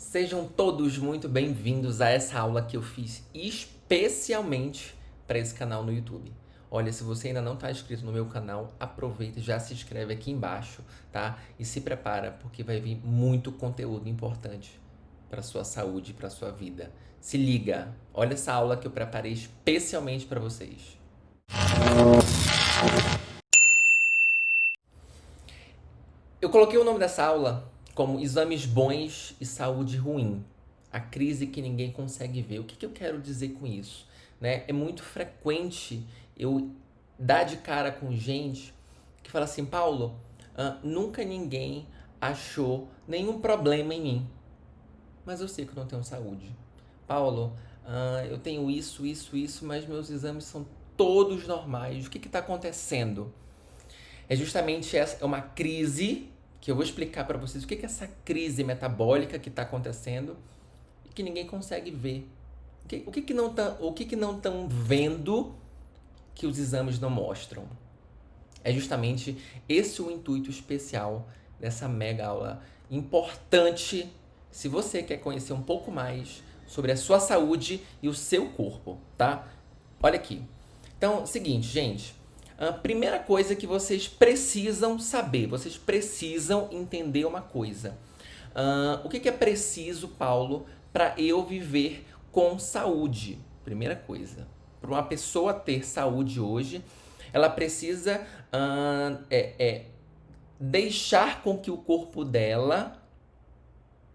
Sejam todos muito bem-vindos a essa aula que eu fiz especialmente para esse canal no YouTube. Olha, se você ainda não está inscrito no meu canal, aproveita e já se inscreve aqui embaixo, tá? E se prepara, porque vai vir muito conteúdo importante para sua saúde e para sua vida. Se liga, olha essa aula que eu preparei especialmente para vocês. Eu coloquei o nome dessa aula como Exames Bons e Saúde Ruim. A crise que ninguém consegue ver. O que eu quero dizer com isso? Né? É muito frequente eu dar de cara com gente que fala assim, Paulo, nunca ninguém achou nenhum problema em mim, mas eu sei que eu não tenho saúde. Paulo, eu tenho isso, mas meus exames são todos normais. O que está acontecendo? É justamente essa, é uma crise que eu vou explicar para vocês o que é essa crise metabólica que está acontecendo e que ninguém consegue ver. O que não estão vendo que os exames não mostram? É justamente esse o intuito especial dessa mega aula importante se você quer conhecer um pouco mais sobre a sua saúde e o seu corpo, tá? Olha aqui. Então, seguinte, gente. A primeira coisa que vocês precisam saber, vocês precisam entender uma coisa. O que é preciso, Paulo, para eu viver com saúde? Primeira coisa. Para uma pessoa ter saúde hoje, ela precisa deixar com que o corpo dela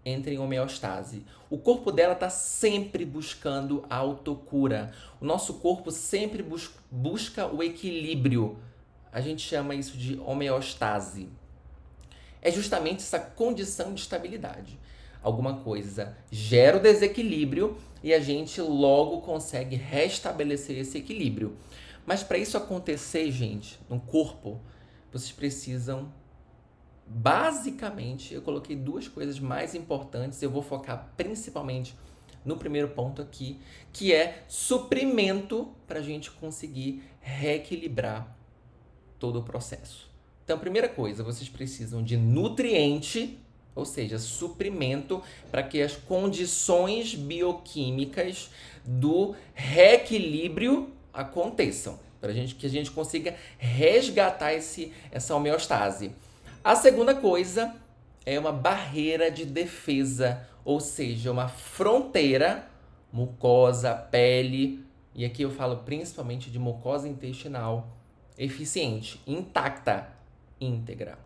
entre em homeostase. O corpo dela está sempre buscando a autocura. O nosso corpo sempre busca o equilíbrio. A gente chama isso de homeostase. É justamente essa condição de estabilidade. Alguma coisa gera o desequilíbrio e a gente logo consegue restabelecer esse equilíbrio. Mas para isso acontecer, gente, no corpo, vocês precisam. Basicamente, eu coloquei duas coisas mais importantes. Eu vou focar principalmente no primeiro ponto aqui, que é suprimento para a gente conseguir reequilibrar todo o processo. Então, primeira coisa, vocês precisam de nutriente, ou seja, suprimento para que as condições bioquímicas do reequilíbrio aconteçam, para que a gente consiga resgatar essa homeostase. A segunda coisa é uma barreira de defesa, ou seja, uma fronteira, mucosa, pele, e aqui eu falo principalmente de mucosa intestinal, eficiente, intacta, íntegra.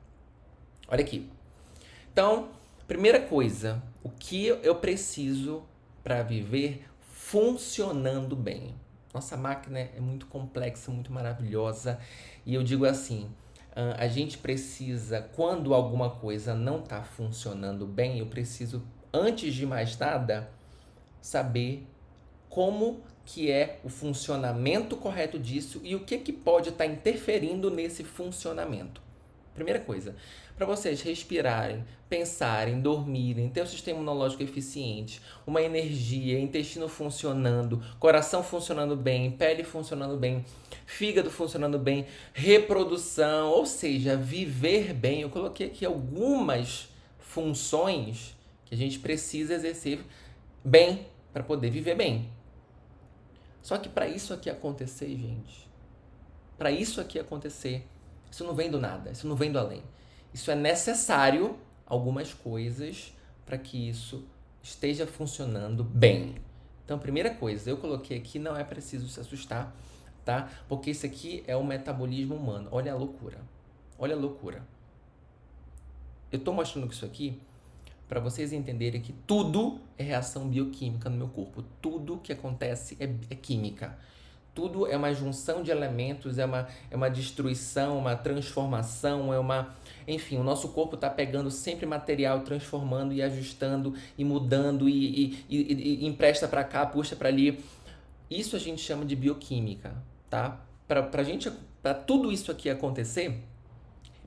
Olha aqui. Então, primeira coisa, o que eu preciso para viver funcionando bem? Nossa máquina é muito complexa, muito maravilhosa, e eu digo assim, a gente precisa, quando alguma coisa não está funcionando bem, eu preciso, antes de mais nada, saber como que é o funcionamento correto disso e o que pode estar interferindo nesse funcionamento. Primeira coisa, para vocês respirarem, pensarem, dormirem, ter um sistema imunológico eficiente, uma energia, intestino funcionando, coração funcionando bem, pele funcionando bem, fígado funcionando bem, reprodução, ou seja, viver bem. Eu coloquei aqui algumas funções que a gente precisa exercer bem para poder viver bem. Só que para isso aqui acontecer, gente, para isso aqui acontecer, isso não vem do nada, isso não vem do além. Isso é necessário algumas coisas para que isso esteja funcionando bem. Então, primeira coisa, eu coloquei aqui, não é preciso se assustar, tá? Porque isso aqui é o metabolismo humano. Olha a loucura. Olha a loucura. Eu estou mostrando isso aqui para vocês entenderem que tudo é reação bioquímica no meu corpo. Tudo que acontece é química. Tudo é uma junção de elementos, é uma destruição, uma transformação, enfim, o nosso corpo está pegando sempre material, transformando e ajustando e mudando e empresta para cá, puxa para ali. Isso a gente chama de bioquímica, tá? Para tudo isso aqui acontecer,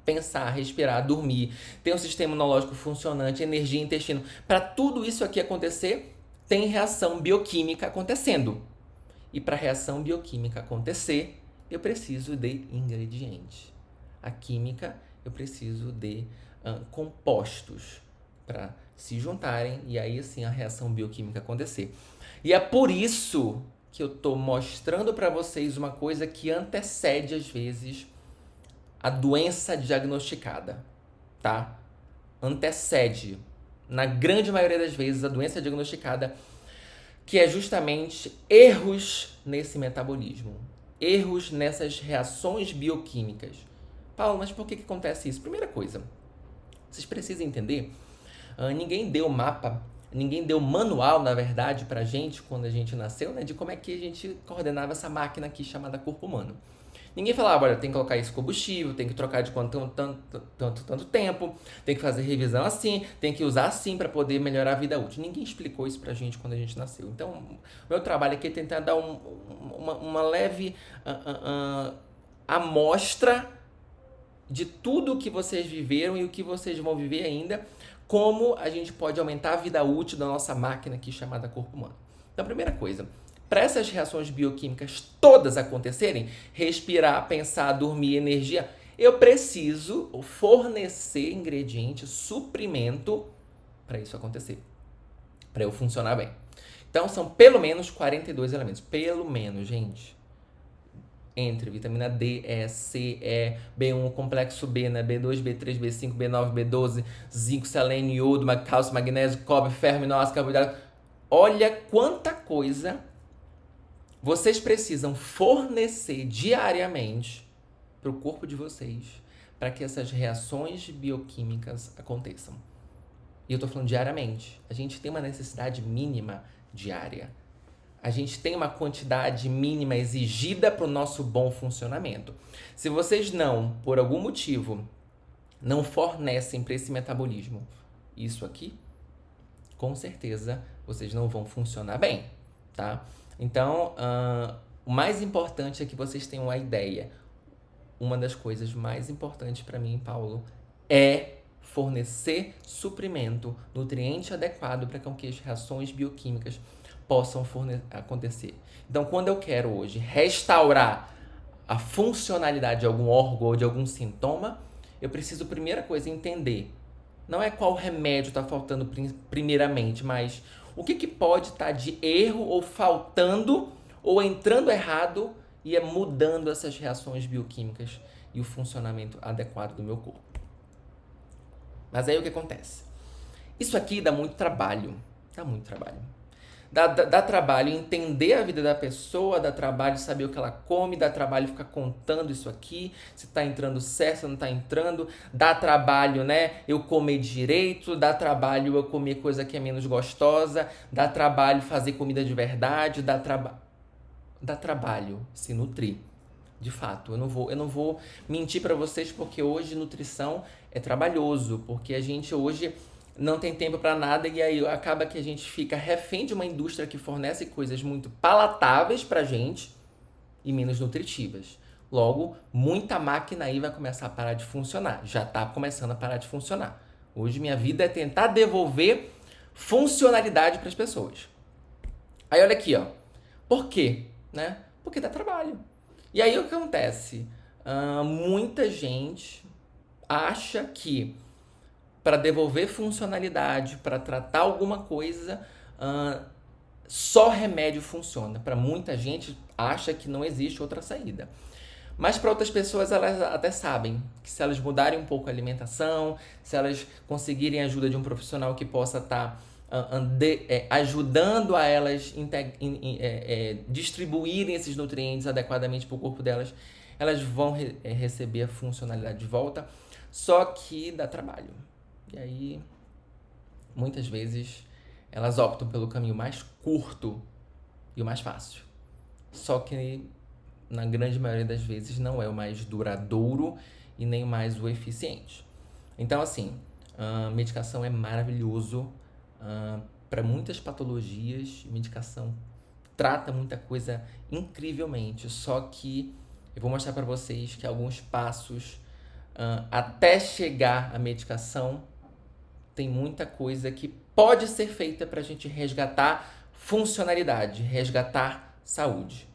pensar, respirar, dormir, ter um sistema imunológico funcionante, energia, intestino, para tudo isso aqui acontecer, tem reação bioquímica acontecendo. E para a reação bioquímica acontecer, eu preciso de ingredientes. A química, eu preciso de compostos para se juntarem e aí sim a reação bioquímica acontecer. E é por isso que eu tô mostrando para vocês uma coisa que antecede às vezes a doença diagnosticada, tá? Antecede, na grande maioria das vezes, a doença diagnosticada, que é justamente erros nesse metabolismo, erros nessas reações bioquímicas. Paulo, mas por que acontece isso? Primeira coisa, vocês precisam entender, ninguém deu mapa, ninguém deu manual, na verdade, pra gente, quando a gente nasceu, né, de como é que a gente coordenava essa máquina aqui chamada corpo humano. Ninguém falava, olha, tem que colocar esse combustível, tem que trocar de tanto tempo, tem que fazer revisão assim, tem que usar assim para poder melhorar a vida útil. Ninguém explicou isso pra gente quando a gente nasceu. Então, o meu trabalho aqui é tentar dar uma leve amostra de tudo que vocês viveram e o que vocês vão viver ainda, como a gente pode aumentar a vida útil da nossa máquina aqui chamada corpo humano. Então, a primeira coisa, para essas reações bioquímicas todas acontecerem, respirar, pensar, dormir, energia, eu preciso fornecer ingrediente, suprimento para isso acontecer, para eu funcionar bem. Então são pelo menos 42 elementos, pelo menos, gente. Entre vitamina D, E, C, E, B1, complexo B, né? B2, B3, B5, B9, B12, zinco, selênio, iodo, cálcio, magnésio, cobre, ferro, aminoácido, carboidrato. Olha quanta coisa vocês precisam fornecer diariamente para o corpo de vocês para que essas reações bioquímicas aconteçam. E eu estou falando diariamente. A gente tem uma necessidade mínima diária. A gente tem uma quantidade mínima exigida para o nosso bom funcionamento. Se vocês não, por algum motivo, não fornecem para esse metabolismo isso aqui, com certeza vocês não vão funcionar bem, tá? Então, o mais importante é que vocês tenham a ideia. Uma das coisas mais importantes para mim, Paulo, é fornecer suprimento, nutriente adequado para que as reações bioquímicas possam acontecer. Então, quando eu quero hoje restaurar a funcionalidade de algum órgão ou de algum sintoma, eu preciso, primeira coisa, entender. Não é qual remédio está faltando primeiramente, mas o que pode estar de erro ou faltando ou entrando errado e é mudando essas reações bioquímicas e o funcionamento adequado do meu corpo. Mas aí o que acontece? Isso aqui dá muito trabalho. Dá muito trabalho. Dá trabalho entender a vida da pessoa, dá trabalho saber o que ela come, dá trabalho ficar contando isso aqui, se tá entrando certo, se não tá entrando, dá trabalho, né, eu comer direito, dá trabalho eu comer coisa que é menos gostosa, dá trabalho fazer comida de verdade, dá trabalho se nutrir. De fato, eu não vou mentir para vocês porque hoje nutrição é trabalhoso, porque a gente hoje não tem tempo para nada e aí acaba que a gente fica refém de uma indústria que fornece coisas muito palatáveis pra gente e menos nutritivas. Logo, muita máquina aí vai começar a parar de funcionar. Já tá começando a parar de funcionar. Hoje minha vida é tentar devolver funcionalidade para as pessoas. Aí olha aqui, ó. Por quê? Né? Porque dá trabalho. E aí o que acontece? Muita gente acha que para devolver funcionalidade, para tratar alguma coisa, só remédio funciona. Para muita gente, acha que não existe outra saída. Mas para outras pessoas, elas até sabem que se elas mudarem um pouco a alimentação, se elas conseguirem a ajuda de um profissional que possa estar ajudando a elas distribuírem esses nutrientes adequadamente para o corpo delas, elas vão receber a funcionalidade de volta, só que dá trabalho. E aí, muitas vezes, elas optam pelo caminho mais curto e o mais fácil. Só que, na grande maioria das vezes, não é o mais duradouro e nem mais o eficiente. Então, assim, a medicação é maravilhoso para muitas patologias. Medicação trata muita coisa incrivelmente. Só que eu vou mostrar para vocês que alguns passos até chegar à medicação tem muita coisa que pode ser feita para a gente resgatar funcionalidade, resgatar saúde.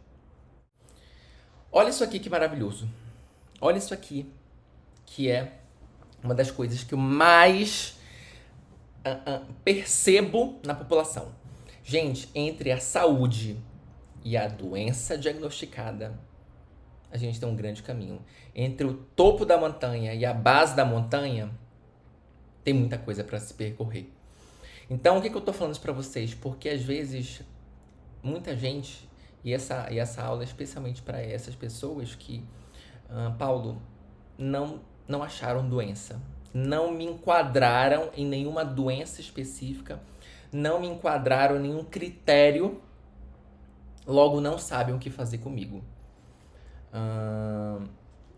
Olha isso aqui que maravilhoso. Olha isso aqui, que é uma das coisas que eu mais percebo na população. Gente, entre a saúde e a doença diagnosticada, a gente tem um grande caminho. Entre o topo da montanha e a base da montanha, tem muita coisa para se percorrer. Então, o que eu tô falando isso para vocês? Porque às vezes, muita gente, e essa aula é especialmente para essas pessoas que, Paulo, não acharam doença, não me enquadraram em nenhuma doença específica, não me enquadraram em nenhum critério, logo não sabem o que fazer comigo.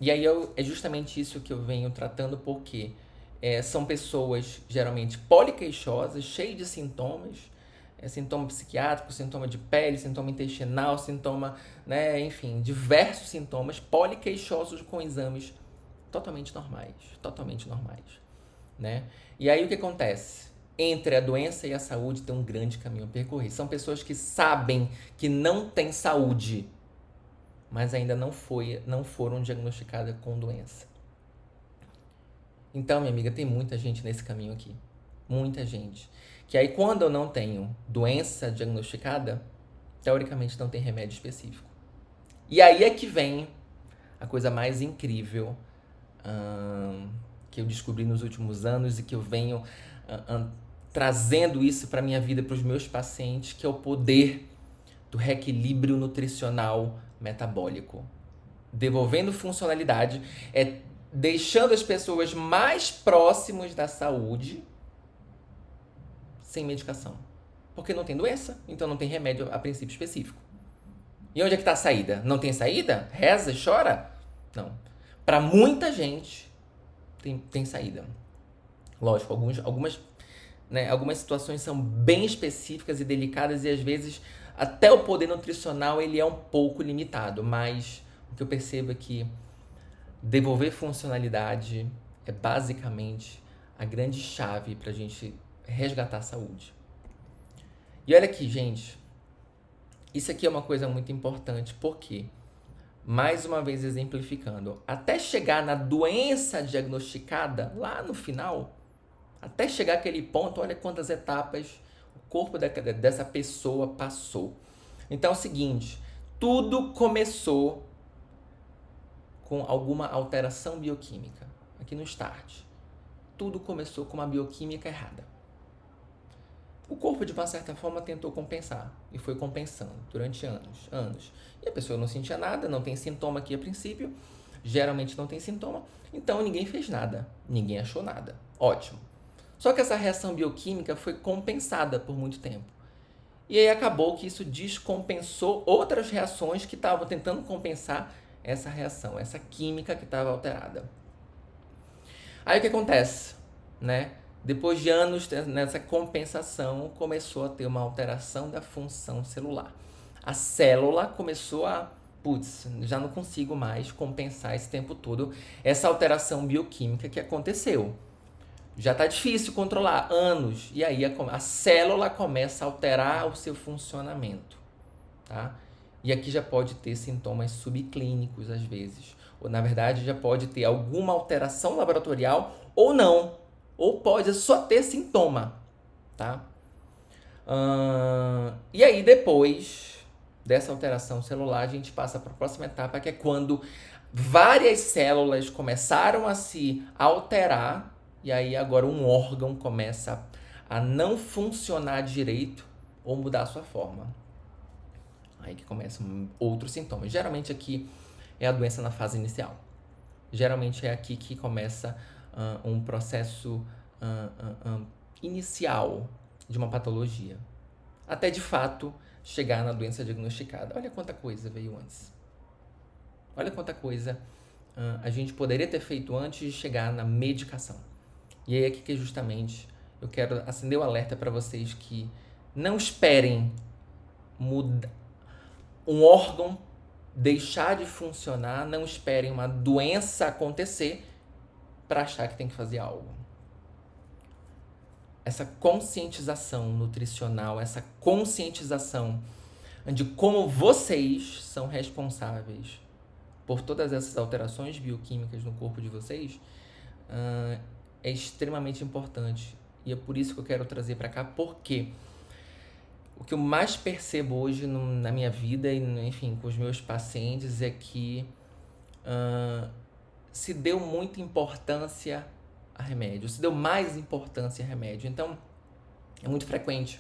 E aí é justamente isso que eu venho tratando, porque são pessoas geralmente poliqueixosas, cheias de sintomas, sintoma psiquiátrico, sintoma de pele, sintoma intestinal, sintoma, né, enfim, diversos sintomas poliqueixosos com exames totalmente normais, né? E aí o que acontece? Entre a doença e a saúde tem um grande caminho a percorrer. São pessoas que sabem que não têm saúde, mas ainda não foram diagnosticadas com doença. Então, minha amiga, tem muita gente nesse caminho aqui. Muita gente. Que aí, quando eu não tenho doença diagnosticada, teoricamente não tem remédio específico. E aí é que vem a coisa mais incrível que eu descobri nos últimos anos e que eu venho trazendo isso para minha vida, para os meus pacientes, que é o poder do reequilíbrio nutricional metabólico. Devolvendo funcionalidade, deixando as pessoas mais próximas da saúde sem medicação. Porque não tem doença, então não tem remédio a princípio específico. E onde é que está a saída? Não tem saída? Reza e chora? Não. Para muita gente, tem saída. Lógico, algumas situações são bem específicas e delicadas e às vezes até o poder nutricional ele é um pouco limitado, mas o que eu percebo é que devolver funcionalidade é basicamente a grande chave para a gente resgatar a saúde. E olha aqui, gente, isso aqui é uma coisa muito importante, porque, mais uma vez exemplificando, até chegar na doença diagnosticada, lá no final, até chegar àquele ponto, olha quantas etapas o corpo dessa pessoa passou. Então é o seguinte, tudo começou com alguma alteração bioquímica, aqui no start. Tudo começou com uma bioquímica errada. O corpo, de uma certa forma, tentou compensar e foi compensando durante anos. E a pessoa não sentia nada, não tem sintoma aqui a princípio, geralmente não tem sintoma, então ninguém fez nada, ninguém achou nada. Ótimo. Só que essa reação bioquímica foi compensada por muito tempo. E aí acabou que isso descompensou outras reações que estavam tentando compensar essa reação, essa química que estava alterada. Aí o que acontece, né? Depois de anos nessa compensação, começou a ter uma alteração da função celular. A célula começou a, já não consigo mais compensar esse tempo todo essa alteração bioquímica que aconteceu. Já está difícil controlar, anos, e aí a célula começa a alterar o seu funcionamento, tá? E aqui já pode ter sintomas subclínicos às vezes, ou na verdade já pode ter alguma alteração laboratorial ou não, ou pode só ter sintoma, tá? E aí depois dessa alteração celular a gente passa para a próxima etapa, que é quando várias células começaram a se alterar e aí agora um órgão começa a não funcionar direito ou mudar a sua forma. Aí que começam outros sintomas. Geralmente aqui é a doença na fase inicial. Geralmente é aqui que começa um processo inicial de uma patologia. Até de fato chegar na doença diagnosticada. Olha quanta coisa veio antes. Olha quanta coisa a gente poderia ter feito antes de chegar na medicação. E aí aqui que justamente eu quero acender o alerta para vocês que não esperem um órgão deixar de funcionar, não esperem uma doença acontecer para achar que tem que fazer algo. Essa conscientização nutricional, essa conscientização de como vocês são responsáveis por todas essas alterações bioquímicas no corpo de vocês é extremamente importante. E é por isso que eu quero trazer para cá, porque o que eu mais percebo hoje na minha vida e, enfim, com os meus pacientes é que se deu muita importância a remédio, se deu mais importância a remédio. Então, é muito frequente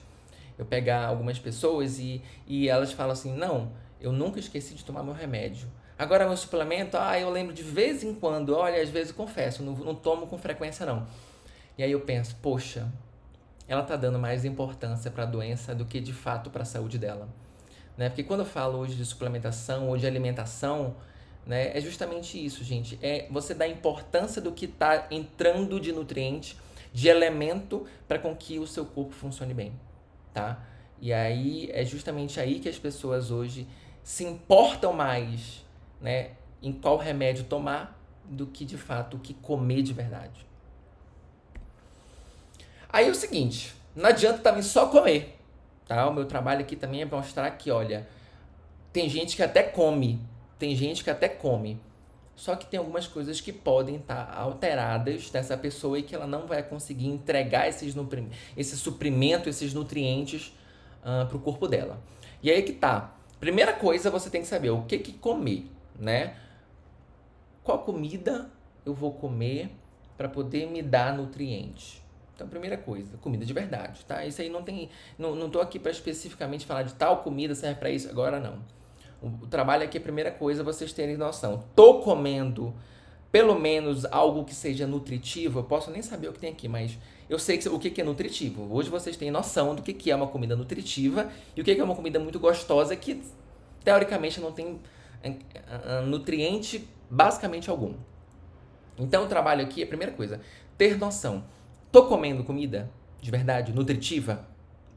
eu pegar algumas pessoas e elas falam assim, não, eu nunca esqueci de tomar meu remédio. Agora, meu suplemento, eu lembro de vez em quando, olha, às vezes eu confesso, não tomo com frequência não. E aí eu penso, poxa, ela tá dando mais importância para a doença do que de fato para a saúde dela. Né? Porque quando eu falo hoje de suplementação ou de alimentação, né, é justamente isso, gente. É você dar importância do que está entrando de nutriente, de elemento para com que o seu corpo funcione bem, tá? E aí é justamente aí que as pessoas hoje se importam mais, né, em qual remédio tomar do que de fato o que comer de verdade. Aí é o seguinte, não adianta também só comer, tá? O meu trabalho aqui também é mostrar que, olha, tem gente que até come, só que tem algumas coisas que podem estar alteradas dessa pessoa e que ela não vai conseguir entregar esse suprimento, esses nutrientes para o corpo dela. E aí que tá. Primeira coisa, você tem que saber o que comer, né? Qual comida eu vou comer para poder me dar nutrientes? Então, primeira coisa, comida de verdade, tá? Isso aí não tô aqui para especificamente falar de tal comida serve para isso, agora não. O trabalho aqui, a primeira coisa, vocês terem noção. Tô comendo pelo menos algo que seja nutritivo, eu posso nem saber o que tem aqui, mas eu sei o que é nutritivo. Hoje vocês têm noção do que é uma comida nutritiva e o que é uma comida muito gostosa que, teoricamente, não tem nutriente basicamente algum. Então, o trabalho aqui é a primeira coisa, ter noção. Tô comendo comida de verdade, nutritiva?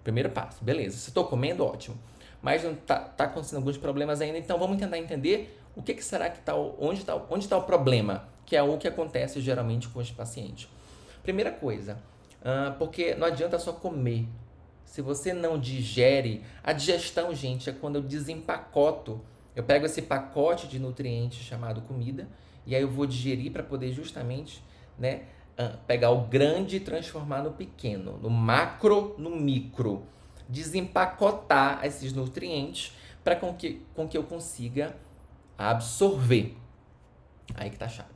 Primeiro passo, beleza. Se tô comendo, ótimo. Mas não tá acontecendo alguns problemas ainda, então vamos tentar entender o que será que onde está o problema, que é o que acontece geralmente com os pacientes. Primeira coisa, porque não adianta só comer. Se você não digere, a digestão, gente, é quando eu desempacoto. Eu pego esse pacote de nutrientes chamado comida e aí eu vou digerir para poder justamente, né, pegar o grande e transformar no pequeno, no macro, no micro. Desempacotar esses nutrientes para com que eu consiga absorver. Aí que tá a chave.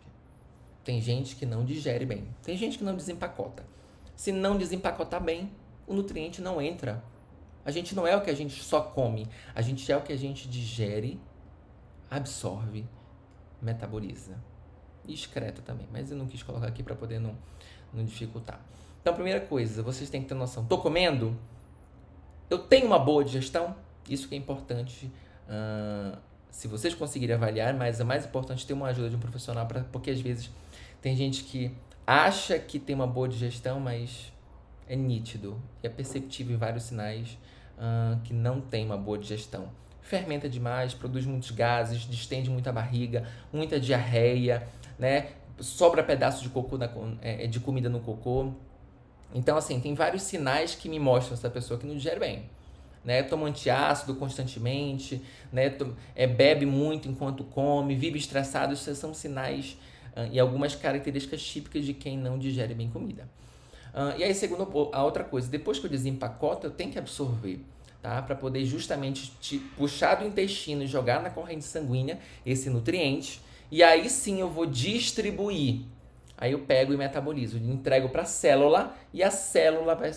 Tem gente que não digere bem. Tem gente que não desempacota. Se não desempacotar bem, o nutriente não entra. A gente não é o que a gente só come. A gente é o que a gente digere, absorve, metaboliza. E excreta também. Mas eu não quis colocar aqui para poder não dificultar. Então, primeira coisa, vocês têm que ter noção. Tô comendo? Eu tenho uma boa digestão? Isso que é importante. Se vocês conseguirem avaliar, mas é mais importante ter uma ajuda de um profissional, porque às vezes tem gente que acha que tem uma boa digestão, mas é nítido, é perceptível em vários sinais que não tem uma boa digestão. Fermenta demais, produz muitos gases, distende muito a barriga, muita diarreia, né? Sobra pedaço de cocô de comida no cocô. Então, assim, tem vários sinais que me mostram essa pessoa que não digere bem. Né? Toma antiácido constantemente, né? Bebe muito enquanto come, vive estressado. Isso são sinais e algumas características típicas de quem não digere bem comida. E aí, segundo a outra coisa, depois que eu desempacoto, eu tenho que absorver, tá? Para poder justamente puxar do intestino e jogar na corrente sanguínea esse nutriente. E aí sim eu vou distribuir. Aí eu pego e metabolizo, entrego para a célula e a célula vai,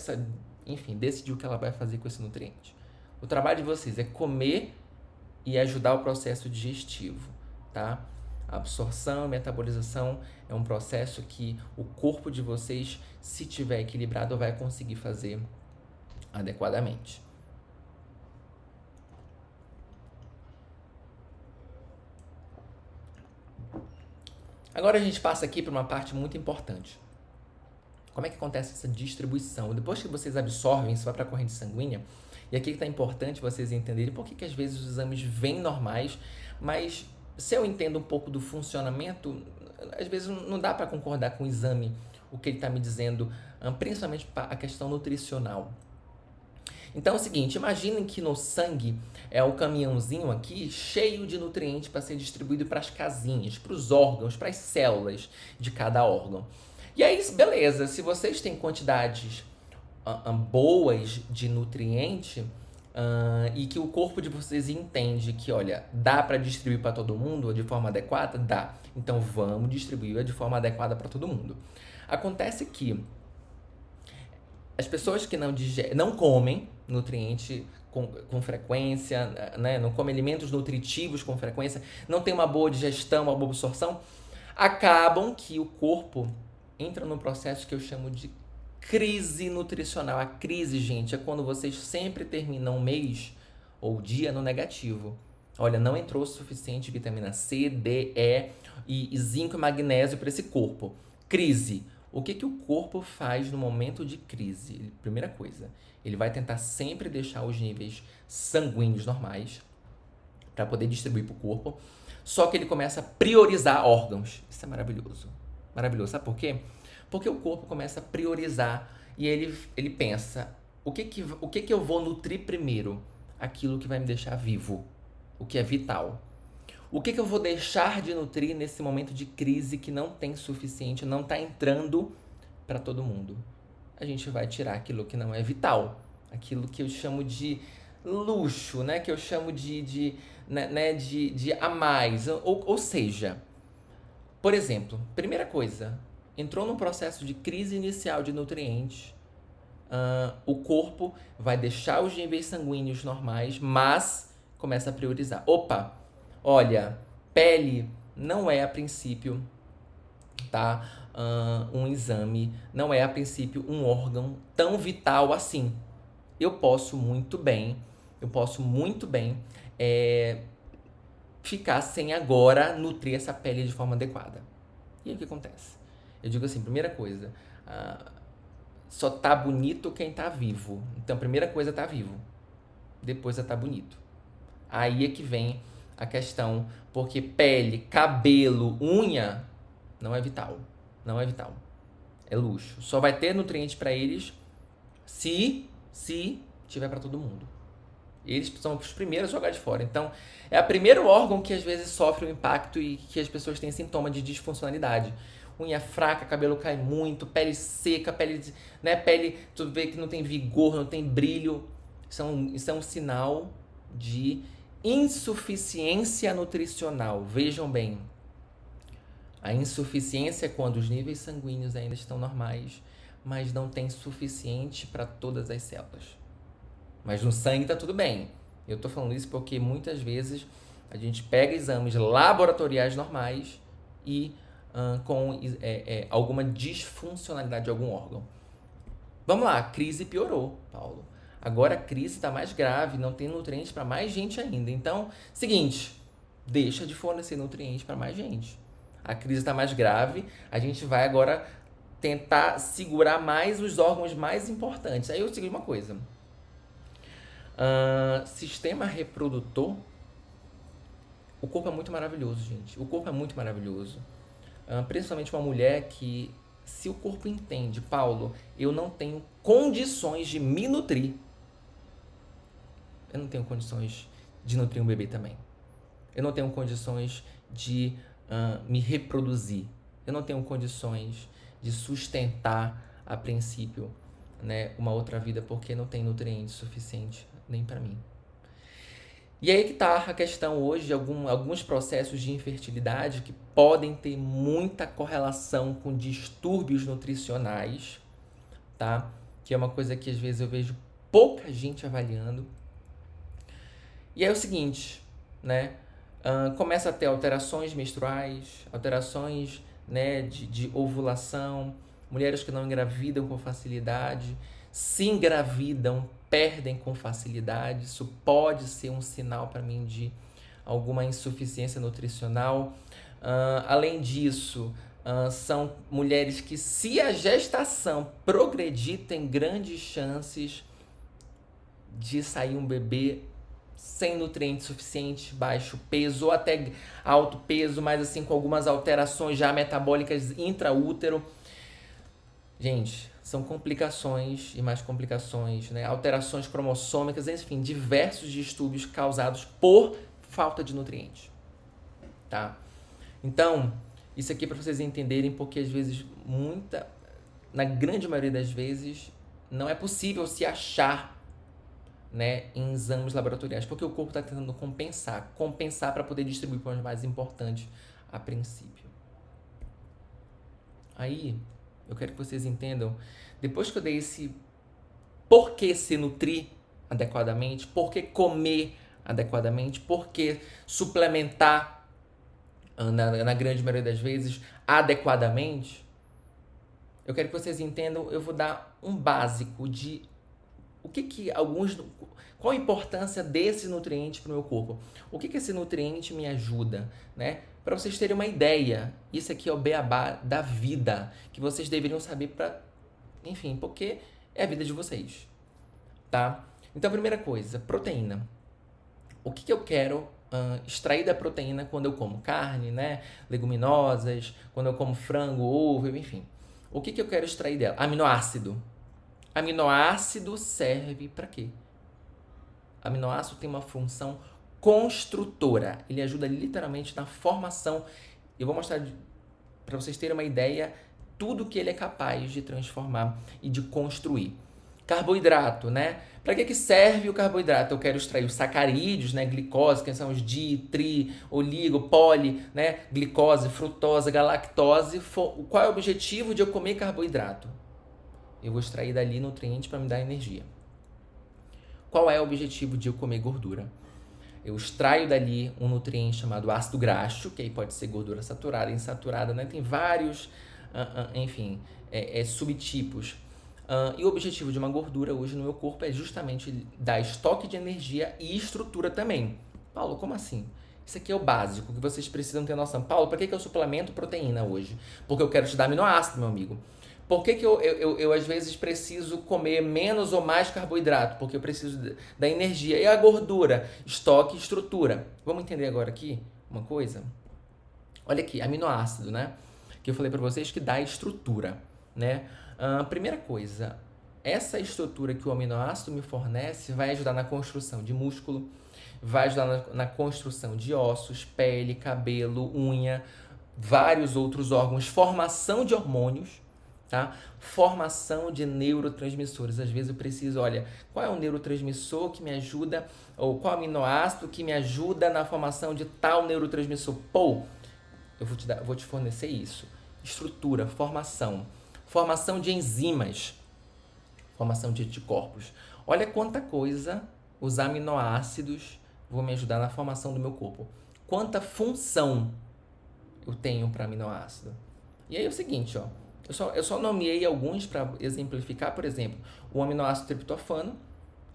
enfim, decidir o que ela vai fazer com esse nutriente. O trabalho de vocês é comer e ajudar o processo digestivo, tá? A absorção e metabolização é um processo que o corpo de vocês, se tiver equilibrado, vai conseguir fazer adequadamente. Agora a gente passa aqui para uma parte muito importante. Como é que acontece essa distribuição? Depois que vocês absorvem, isso vai para a corrente sanguínea. E aqui está importante vocês entenderem por que às vezes os exames vêm normais, mas se eu entendo um pouco do funcionamento, às vezes não dá para concordar com o exame, o que ele está me dizendo, principalmente para a questão nutricional. Então é o seguinte, imaginem que no sangue é o caminhãozinho aqui cheio de nutrientes para ser distribuído para as casinhas, para os órgãos, para as células de cada órgão. E aí, beleza, se vocês têm quantidades boas de nutriente e que o corpo de vocês entende que, olha, dá para distribuir para todo mundo de forma adequada, dá. Então vamos distribuir de forma adequada para todo mundo. Acontece que as pessoas que não comem nutriente com frequência, né, não comem alimentos nutritivos com frequência, não tem uma boa digestão, uma boa absorção, acabam que o corpo entra num processo que eu chamo de crise nutricional. A crise, gente, é quando vocês sempre terminam o mês ou o dia no negativo. Olha, não entrou o suficiente vitamina C, D, e zinco e magnésio para esse corpo. Crise. O que o corpo faz no momento de crise? Primeira coisa, ele vai tentar sempre deixar os níveis sanguíneos normais para poder distribuir para o corpo. Só que ele começa a priorizar órgãos. Isso é maravilhoso. Maravilhoso. Sabe por quê? Porque o corpo começa a priorizar e ele pensa, o que eu vou nutrir primeiro? Aquilo que vai me deixar vivo, o que é vital. O que eu vou deixar de nutrir nesse momento de crise que não tem suficiente, não está entrando para todo mundo? A gente vai tirar aquilo que não é vital, aquilo que eu chamo de luxo, né? Que eu chamo de a mais. Ou seja, por exemplo, primeira coisa, entrou num processo de crise inicial de nutrientes, o corpo vai deixar os níveis sanguíneos normais, mas começa a priorizar. Opa, olha, pele não é a princípio, tá? Um exame, não é a princípio um órgão tão vital assim. Eu posso muito bem ficar sem agora nutrir essa pele de forma adequada. E aí o que acontece? Eu digo assim, primeira coisa, só tá bonito quem tá vivo. Então, primeira coisa, tá vivo. Depois é tá bonito. Aí é que vem a questão, porque pele, cabelo, unha não é vital. Não é vital. É luxo. Só vai ter nutrientes para eles se tiver para todo mundo. Eles são os primeiros a jogar de fora. Então, é o primeiro órgão que às vezes sofre o impacto e que as pessoas têm sintoma de disfuncionalidade. Unha fraca, cabelo cai muito, pele seca, pele, tu vê que não tem vigor, não tem brilho. Isso é um sinal de insuficiência nutricional. Vejam bem, a insuficiência é quando os níveis sanguíneos ainda estão normais, mas não tem suficiente para todas as células. Mas no sangue está tudo bem. Eu estou falando isso porque muitas vezes a gente pega exames laboratoriais normais e com alguma disfuncionalidade de algum órgão. Vamos lá, a crise piorou, Paulo. Agora a crise está mais grave, não tem nutrientes para mais gente ainda. Então, seguinte, deixa de fornecer nutrientes para mais gente. A crise está mais grave, a gente vai agora tentar segurar mais os órgãos mais importantes. Aí eu digo uma coisa. Sistema reprodutor, o corpo é muito maravilhoso, gente. O corpo é muito maravilhoso. Principalmente uma mulher que, se o corpo entende, Paulo, eu não tenho condições de me nutrir, eu não tenho condições de nutrir um bebê também. Eu não tenho condições de me reproduzir. Eu não tenho condições de sustentar, a princípio, né, uma outra vida, porque não tem nutrientes suficientes nem para mim. E aí que tá a questão hoje de alguns processos de infertilidade que podem ter muita correlação com distúrbios nutricionais, tá? Que é uma coisa que às vezes eu vejo pouca gente avaliando. E é o seguinte, né? Começa a ter alterações menstruais, alterações, né, de ovulação, mulheres que não engravidam com facilidade, se engravidam, perdem com facilidade. Isso pode ser um sinal para mim de alguma insuficiência nutricional. Além disso, são mulheres que, se a gestação progredir, tem grandes chances de sair um bebê sem nutrientes suficientes, baixo peso ou até alto peso, mas assim com algumas alterações já metabólicas intraútero. Gente, são complicações e mais complicações, né? Alterações cromossômicas, enfim, diversos distúrbios causados por falta de nutrientes, tá? Então, Isso aqui é para vocês entenderem, porque às vezes, na grande maioria das vezes, não é possível se achar, né, em exames laboratoriais, porque o corpo está tentando compensar para poder distribuir para os mais importantes a princípio. Aí, eu quero que vocês entendam, depois que eu dei esse por que se nutrir adequadamente, por que comer adequadamente, por que suplementar, na grande maioria das vezes, adequadamente, eu quero que vocês entendam, eu vou dar um básico de qual a importância desse nutriente para o meu corpo, o que esse nutriente me ajuda, né? Para vocês terem uma ideia, isso aqui é o beabá da vida, que vocês deveriam saber enfim, porque é a vida de vocês, tá? Então, primeira coisa, proteína. O que eu quero extrair da proteína quando eu como carne, né? Leguminosas, quando eu como frango, ovo, enfim. O que eu quero extrair dela? Aminoácido. Aminoácido serve para quê? Aminoácido tem uma função construtora. Ele ajuda literalmente na formação. Eu vou mostrar para vocês terem uma ideia tudo que ele é capaz de transformar e de construir. Carboidrato, né? Para que serve o carboidrato? Eu quero extrair os sacarídeos, né? Glicose, que são os di, tri, oligo, poli, né? Glicose, frutose, galactose. Qual é o objetivo de eu comer carboidrato? Eu vou extrair dali nutrientes para me dar energia. Qual é o objetivo de eu comer gordura? Eu extraio dali um nutriente chamado ácido graxo, que aí pode ser gordura saturada, insaturada, né? Tem vários, enfim, subtipos. E o objetivo de uma gordura hoje no meu corpo é justamente dar estoque de energia e estrutura também. Paulo, como assim? Isso aqui é o básico que vocês precisam ter noção. Paulo, para que eu suplemento proteína hoje? Porque eu quero te dar aminoácido, meu amigo. Por que eu às vezes preciso comer menos ou mais carboidrato? Porque eu preciso da energia. E a gordura? Estoque e estrutura. Vamos entender agora aqui uma coisa? Olha aqui, aminoácido, né? Que eu falei para vocês que dá estrutura, né? Primeira coisa, essa estrutura que o aminoácido me fornece vai ajudar na construção de músculo, vai ajudar na construção de ossos, pele, cabelo, unha, vários outros órgãos, formação de hormônios, tá? Formação de neurotransmissores. Às vezes eu preciso, olha, qual é o neurotransmissor que me ajuda, ou qual aminoácido que me ajuda na formação de tal neurotransmissor? Pô, eu vou te fornecer isso. Estrutura, formação de enzimas, formação de anticorpos. Olha quanta coisa os aminoácidos vão me ajudar na formação do meu corpo. Quanta função eu tenho para aminoácido. E aí é o seguinte, ó. Eu só nomeei alguns para exemplificar. Por exemplo, o aminoácido triptofano,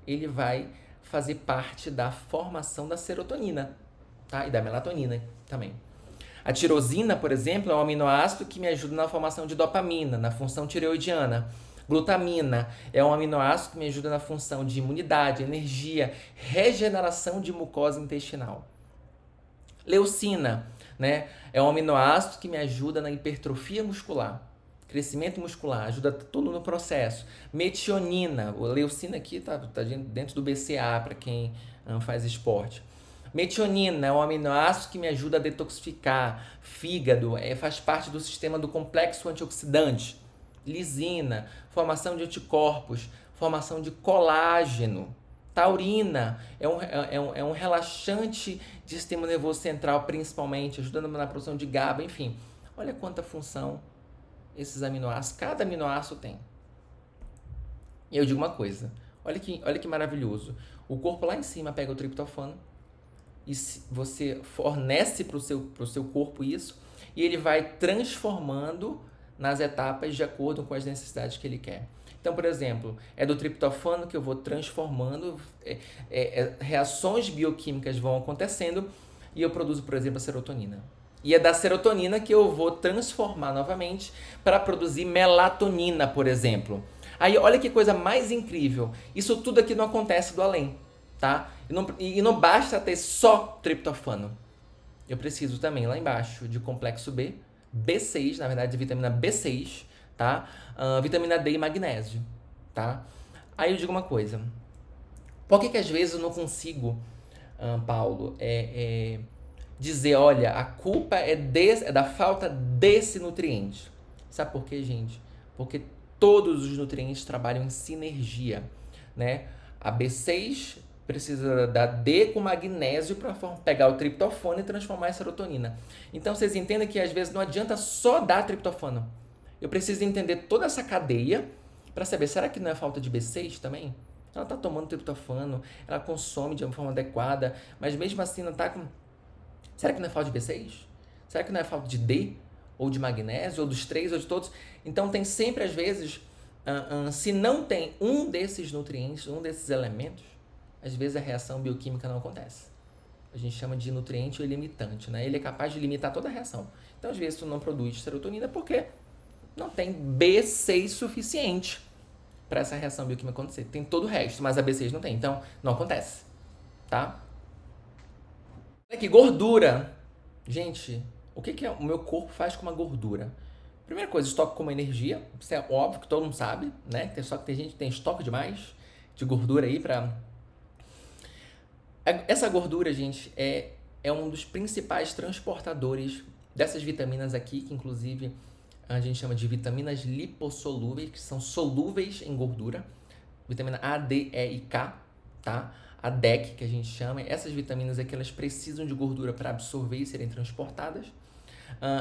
ele vai fazer parte da formação da serotonina, tá? E da melatonina também. A tirosina, por exemplo, é um aminoácido que me ajuda na formação de dopamina, na função tireoidiana. Glutamina é um aminoácido que me ajuda na função de imunidade, energia, regeneração de mucosa intestinal. Leucina, né, é um aminoácido que me ajuda na hipertrofia muscular, crescimento muscular, ajuda todo no processo. Metionina, a leucina aqui está dentro do BCA para quem faz esporte. Metionina é um aminoácido que me ajuda a detoxificar fígado, faz parte do sistema do complexo antioxidante. Lisina, formação de anticorpos, formação de colágeno. Taurina é um relaxante de sistema nervoso central, principalmente, ajudando na produção de GABA, enfim. Olha quanta função esses aminoácidos, cada aminoácido tem. E eu digo uma coisa, olha que maravilhoso. O corpo lá em cima pega o triptofano, e você fornece para o seu corpo isso, e ele vai transformando nas etapas de acordo com as necessidades que ele quer. Então, por exemplo, é do triptofano que eu vou transformando, reações bioquímicas vão acontecendo e eu produzo, por exemplo, a serotonina. E é da serotonina que eu vou transformar novamente para produzir melatonina, por exemplo. Aí, olha que coisa mais incrível. Isso tudo aqui não acontece do além, tá? E não basta ter só triptofano. Eu preciso também, lá embaixo, de complexo B, B6, na verdade, de vitamina B6, tá? Vitamina D e magnésio, tá? Aí eu digo uma coisa. Por que às vezes eu não consigo, Paulo, dizer, olha, a culpa é da falta desse nutriente. Sabe por quê, gente? Porque todos os nutrientes trabalham em sinergia, né? A B6 precisa da D com magnésio para pegar o triptofano e transformar em serotonina. Então, vocês entendem que às vezes não adianta só dar triptofano. Eu preciso entender toda essa cadeia para saber, será que não é falta de B6 também? Ela está tomando triptofano, ela consome de uma forma adequada, mas mesmo assim não está com... Será que não é falta de B6? Será que não é falta de D? Ou de magnésio? Ou dos três? Ou de todos? Então tem sempre, às vezes, se não tem um desses nutrientes, um desses elementos, às vezes a reação bioquímica não acontece. A gente chama de nutriente limitante, né? Ele é capaz de limitar toda a reação. Então, às vezes, tu não produz serotonina porque não tem B6 suficiente para essa reação bioquímica acontecer. Tem todo o resto, mas a B6 não tem. Então, não acontece, tá? Olha aqui, gordura. Gente, o que o meu corpo faz com uma gordura? Primeira coisa, estoque como energia. Isso é óbvio que todo mundo sabe, né? Só que tem gente que tem estoque demais de gordura aí para... Essa gordura, gente, é um dos principais transportadores dessas vitaminas aqui, que inclusive a gente chama de vitaminas lipossolúveis, que são solúveis em gordura. Vitamina A, D, E e K, tá? A DEC, que a gente chama. Essas vitaminas aqui, elas precisam de gordura para absorver e serem transportadas.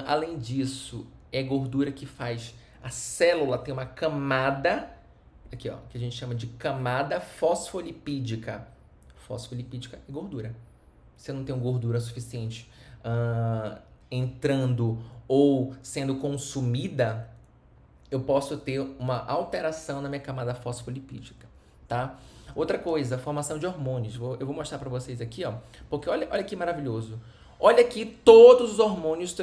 Além disso, é gordura que faz a célula ter uma camada, aqui ó, que a gente chama de camada fosfolipídica. Fosfolipídica é gordura. Se eu não tenho gordura suficiente entrando ou sendo consumida, eu posso ter uma alteração na minha camada fosfolipídica, tá? Outra coisa, formação de hormônios. Eu vou mostrar para vocês aqui, ó, porque olha que maravilhoso. Olha aqui todos os hormônios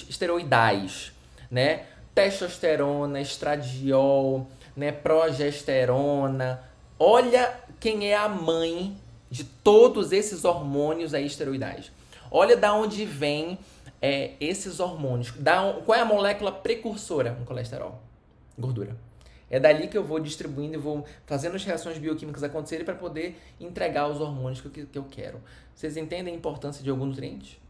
esteroidais, né? Testosterona, estradiol, né? Progesterona. Olha quem é a mãe de todos esses hormônios aí esteroidais. Olha da onde vem esses hormônios. Qual é a molécula precursora? Um colesterol, gordura. É dali que eu vou distribuindo e vou fazendo as reações bioquímicas acontecerem para poder entregar os hormônios que eu quero. Vocês entendem a importância de algum nutriente?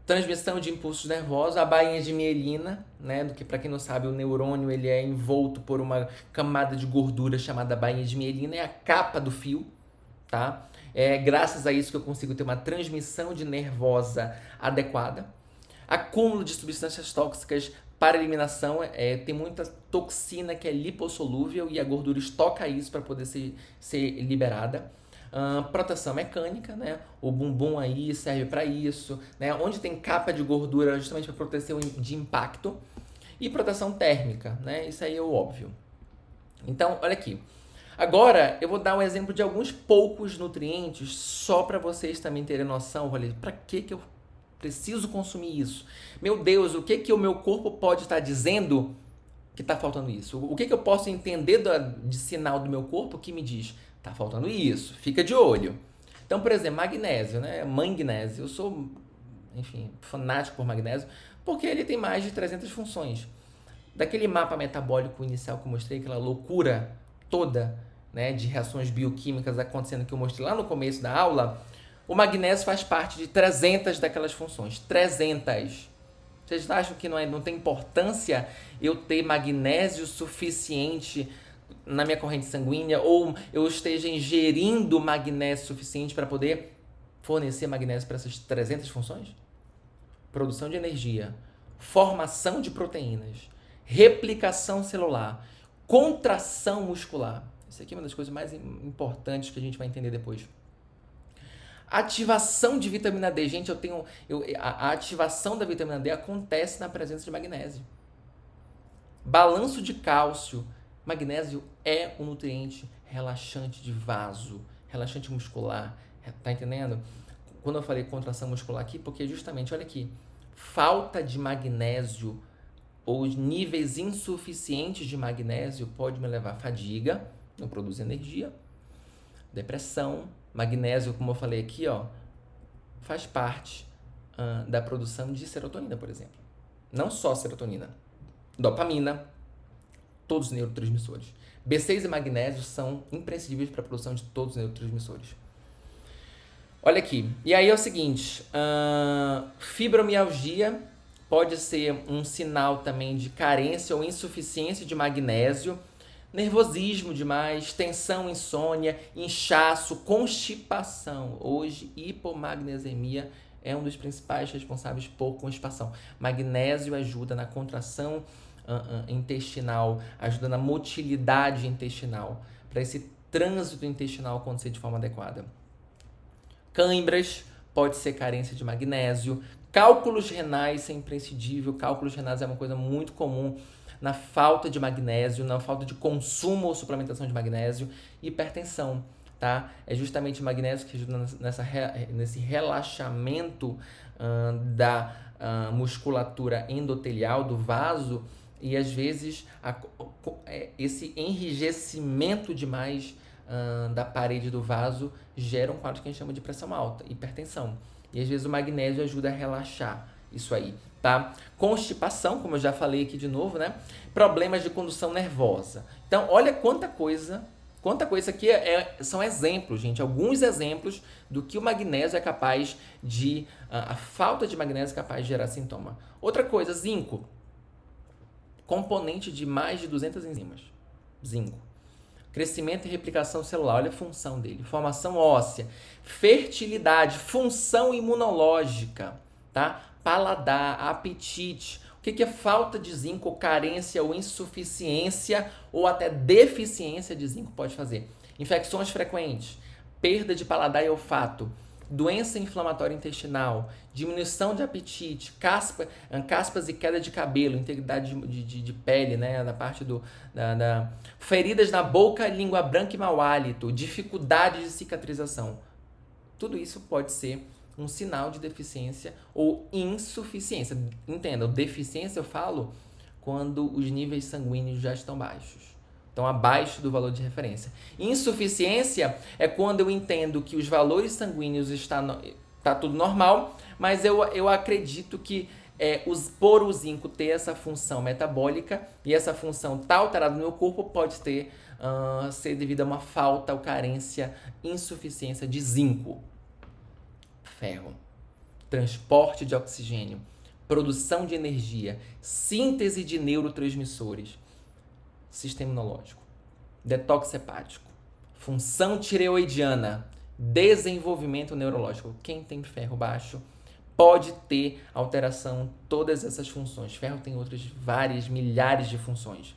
Transmissão de impulsos nervosos, a bainha de mielina, né? Do que, para quem não sabe, o neurônio ele é envolto por uma camada de gordura chamada bainha de mielina, é a capa do fio, tá? É graças a isso que eu consigo ter uma transmissão de nervosa adequada. Acúmulo de substâncias tóxicas para eliminação, tem muita toxina que é lipossolúvel e a gordura estoca isso para poder ser liberada. Proteção mecânica, né? O bumbum aí serve para isso, né? Onde tem capa de gordura justamente para proteção de impacto. E proteção térmica, né? Isso aí é o óbvio. Então, olha aqui. Agora, eu vou dar um exemplo de alguns poucos nutrientes só para vocês também terem noção. Olha, para que eu preciso consumir isso? Meu Deus, o que o meu corpo pode estar dizendo que está faltando isso? O que eu posso entender de sinal do meu corpo que me diz, tá faltando isso, fica de olho. Então, por exemplo, magnésio, né? Mangnésio. Eu sou, enfim, fanático por magnésio, porque ele tem mais de 300 funções. Daquele mapa metabólico inicial que eu mostrei, aquela loucura toda, né, de reações bioquímicas acontecendo que eu mostrei lá no começo da aula, o magnésio faz parte de 300 daquelas funções. 300. Vocês acham que não tem importância eu ter magnésio suficiente na minha corrente sanguínea ou eu esteja ingerindo magnésio suficiente para poder fornecer magnésio para essas 300 funções? Produção de energia, formação de proteínas, replicação celular, contração muscular. Isso aqui é uma das coisas mais importantes que a gente vai entender depois. Ativação de vitamina D. Gente, a ativação da vitamina D acontece na presença de magnésio. Balanço de cálcio. Magnésio é um nutriente relaxante de vaso, relaxante muscular. Tá entendendo? Quando eu falei contração muscular aqui, porque justamente, olha aqui, falta de magnésio ou níveis insuficientes de magnésio pode me levar a fadiga, não produz energia, depressão. Magnésio, como eu falei aqui, ó, faz parte da produção de serotonina, por exemplo. Não só serotonina, dopamina, todos os neurotransmissores. B6 e magnésio são imprescindíveis para a produção de todos os neurotransmissores. Olha aqui. E aí é o seguinte, fibromialgia pode ser um sinal também de carência ou insuficiência de magnésio, nervosismo demais, tensão, insônia, inchaço, constipação. Hoje, hipomagnesemia é um dos principais responsáveis por constipação. Magnésio ajuda na contração intestinal, ajuda na motilidade intestinal, para esse trânsito intestinal acontecer de forma adequada. Cãibras, pode ser carência de magnésio. Cálculos renais é imprescindível. Cálculos renais é uma coisa muito comum na falta de magnésio, na falta de consumo ou suplementação de magnésio. Hipertensão, tá? É justamente o magnésio que ajuda nesse relaxamento da musculatura endotelial, do vaso, e às vezes esse enrijecimento demais da parede do vaso gera um quadro que a gente chama de pressão alta, hipertensão. E às vezes o magnésio ajuda a relaxar isso aí, tá? Constipação, como eu já falei aqui de novo, né? Problemas de condução nervosa. Então, olha quanta coisa aqui são exemplos, gente, alguns exemplos do que o magnésio é capaz de, a falta de magnésio é capaz de gerar sintoma. Outra coisa, zinco, componente de mais de 200 enzimas, zinco. Crescimento e replicação celular, olha a função dele. Formação óssea, fertilidade, função imunológica, tá? Paladar, apetite. O que é falta de zinco, carência ou insuficiência ou até deficiência de zinco pode fazer? Infecções frequentes, perda de paladar e olfato, doença inflamatória intestinal, diminuição de apetite, caspas e queda de cabelo, integridade de pele, né, na parte feridas na boca, língua branca e mau hálito, dificuldade de cicatrização. Tudo isso pode ser um sinal de deficiência ou insuficiência. Entenda, deficiência eu falo quando os níveis sanguíneos já estão baixos. Então, abaixo do valor de referência. Insuficiência é quando eu entendo que os valores sanguíneos está tudo normal, mas eu acredito que por o zinco ter essa função metabólica e essa função tá alterada no meu corpo, pode ser devido a uma falta ou carência, insuficiência de zinco. Ferro. Transporte de oxigênio, produção de energia, síntese de neurotransmissores, sistema imunológico, detox hepático, função tireoidiana, desenvolvimento neurológico. Quem tem ferro baixo pode ter alteração em todas essas funções. Ferro tem outras várias, milhares de funções.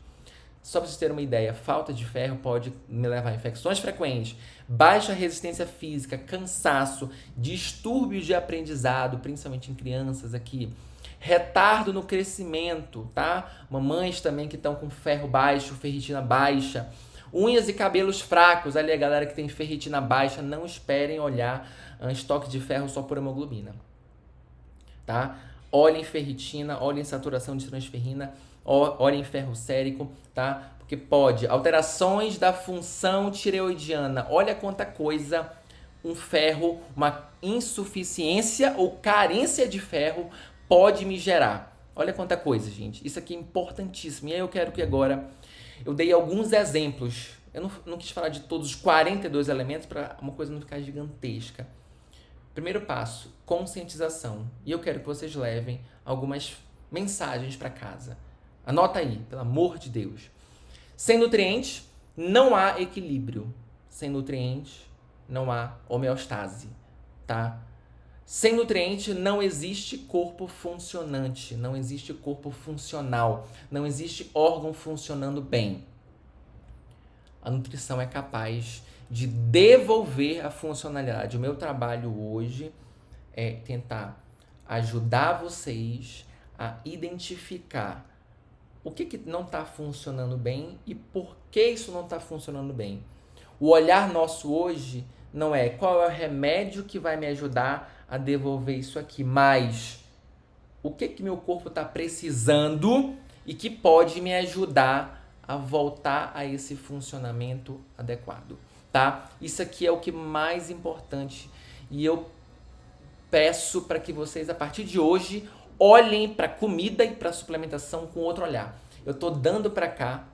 Só para vocês terem uma ideia, falta de ferro pode me levar a infecções frequentes, baixa resistência física, cansaço, distúrbios de aprendizado, principalmente em crianças aqui, retardo no crescimento, tá? Mamães também que estão com ferro baixo, ferritina baixa, unhas e cabelos fracos. Ali a galera que tem ferritina baixa, não esperem olhar estoque de ferro só por hemoglobina, tá? Olhem ferritina, olhem saturação de transferrina, olhem ferro sérico, tá? Porque pode. Alterações da função tireoidiana. Olha quanta coisa um ferro, uma insuficiência ou carência de ferro pode me gerar. Olha quanta coisa, gente. Isso aqui é importantíssimo. E aí eu quero que agora eu dei alguns exemplos. Eu não quis falar de todos os 42 elementos para uma coisa não ficar gigantesca. Primeiro passo, conscientização. E eu quero que vocês levem algumas mensagens para casa. Anota aí, pelo amor de Deus. Sem nutrientes, não há equilíbrio. Sem nutrientes, não há homeostase, tá? Sem nutriente, não existe corpo funcionante, não existe corpo funcional, não existe órgão funcionando bem. A nutrição é capaz de devolver a funcionalidade. O meu trabalho hoje é tentar ajudar vocês a identificar o que não está funcionando bem e por que isso não está funcionando bem. O olhar nosso hoje não é qual é o remédio que vai me ajudar a devolver isso aqui, mas o que meu corpo está precisando e que pode me ajudar a voltar a esse funcionamento adequado, tá? Isso aqui é o que mais importante e eu peço para que vocês, a partir de hoje, olhem para a comida e para a suplementação com outro olhar. Eu estou dando para cá,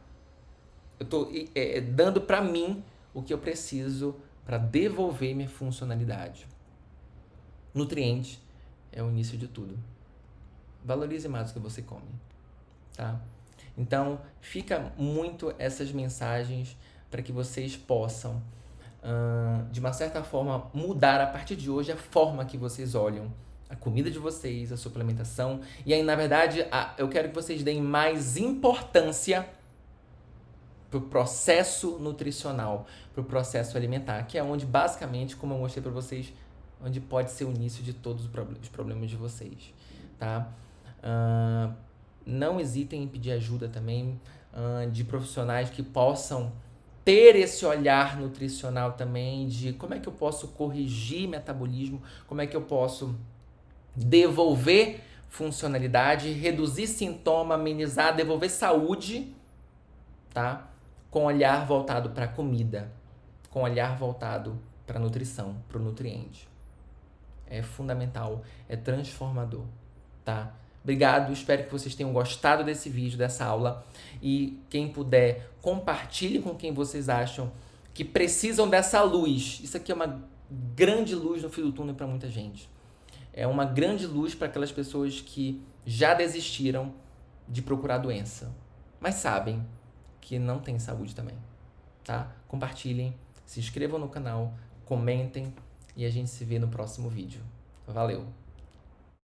eu estou dando para mim o que eu preciso para devolver minha funcionalidade. Nutrientes é o início de tudo. Valorize mais o que você come, tá? Então, fica muito essas mensagens para que vocês possam, de uma certa forma, mudar a partir de hoje a forma que vocês olham a comida de vocês, a suplementação. E aí, na verdade, eu quero que vocês deem mais importância pro processo nutricional, pro processo alimentar, que é onde, basicamente, como eu mostrei para vocês, onde pode ser o início de todos os problemas de vocês, tá? Não hesitem em pedir ajuda também de profissionais que possam ter esse olhar nutricional também de como é que eu posso corrigir metabolismo, como é que eu posso devolver funcionalidade, reduzir sintoma, amenizar, devolver saúde, tá? Com olhar voltado para a comida, com olhar voltado para a nutrição, para o nutriente. É fundamental, é transformador, tá? Obrigado, espero que vocês tenham gostado desse vídeo, dessa aula. E quem puder, compartilhe com quem vocês acham que precisam dessa luz. Isso aqui é uma grande luz no fim do túnel para muita gente. É uma grande luz para aquelas pessoas que já desistiram de procurar doença, mas sabem que não tem saúde também, tá? Compartilhem, se inscrevam no canal, comentem e a gente se vê no próximo vídeo. Valeu!